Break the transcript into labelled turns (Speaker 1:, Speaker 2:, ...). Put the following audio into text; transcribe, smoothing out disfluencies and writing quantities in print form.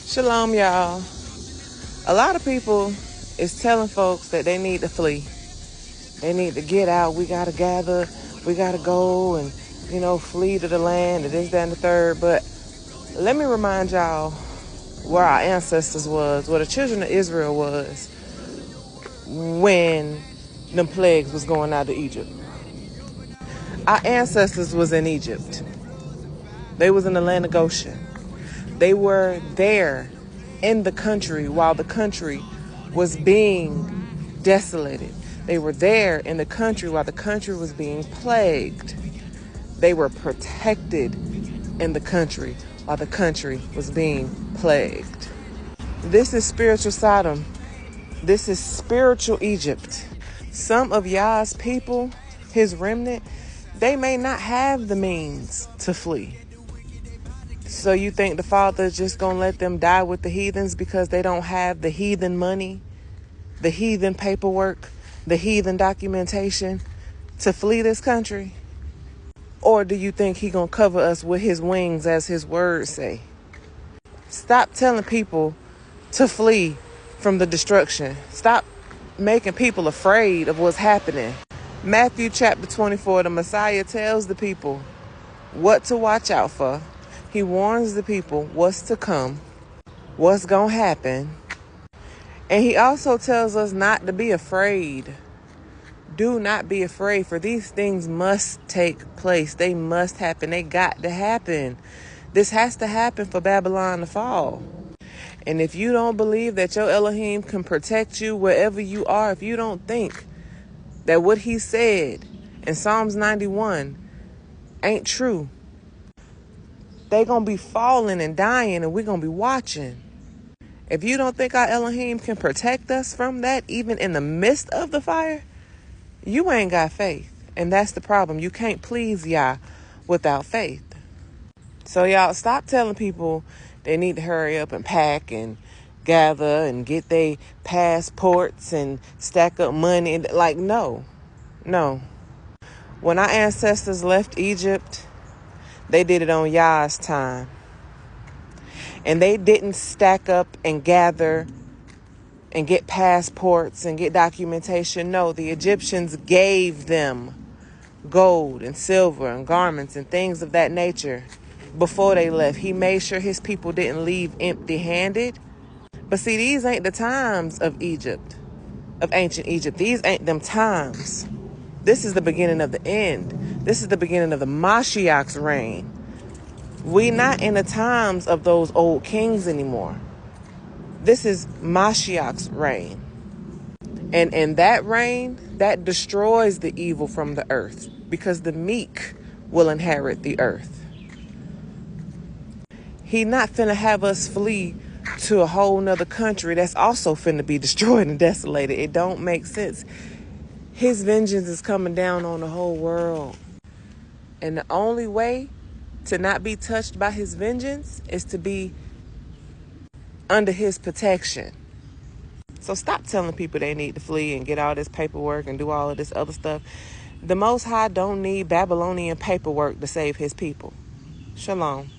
Speaker 1: Shalom, y'all. A lot of people is telling folks that they need to flee. They need to get out. We got to gather. We got to go and, flee to the land and this, that, and the third. But let me remind y'all where our ancestors was, where the children of Israel was when them plagues was going out of Egypt. Our ancestors was in Egypt. They was in the land of Goshen. They were there in the country while the country was being desolated. They were there in the country while the country was being plagued. They were protected in the country while the country was being plagued. This is spiritual Sodom. This is spiritual Egypt. Some of Yah's people, his remnant, they may not have the means to flee. So you think the Father is just going to let them die with the heathens because they don't have the heathen money, the heathen paperwork, the heathen documentation to flee this country? Or do you think he going to cover us with his wings as his words say? Stop telling people to flee from the destruction. Stop making people afraid of what's happening. Matthew chapter 24, the Messiah tells the people what to watch out for. He warns the people what's to come, what's going to happen. And he also tells us not to be afraid. Do not be afraid, for these things must take place. They must happen. They got to happen. This has to happen for Babylon to fall. And if you don't believe that your Elohim can protect you wherever you are, if you don't think that what he said in Psalms 91 ain't true, they going to be falling and dying, and we're going to be watching. If you don't think our Elohim can protect us from that, even in the midst of the fire, you ain't got faith. And that's the problem. You can't please Yah without faith. So y'all, stop telling people they need to hurry up and pack and gather and get their passports and stack up money. Like, no. When our ancestors left Egypt, they did it on Yah's time. And they didn't stack up and gather and get passports and get documentation. No, the Egyptians gave them gold and silver and garments and things of that nature before they left. He made sure his people didn't leave empty-handed. But see, these ain't the times of Egypt, of ancient Egypt. These ain't them times. This is the beginning of the end. This is the beginning of the Mashiach's reign. We not in the times of those old kings anymore. This is Mashiach's reign. And in that reign, that destroys the evil from the earth, because the meek will inherit the earth. He not finna have us flee to a whole nother country that's also finna be destroyed and desolated. It don't make sense. His vengeance is coming down on the whole world. And the only way to not be touched by his vengeance is to be under his protection. So stop telling people they need to flee and get all this paperwork and do all of this other stuff. The Most High don't need Babylonian paperwork to save his people. Shalom.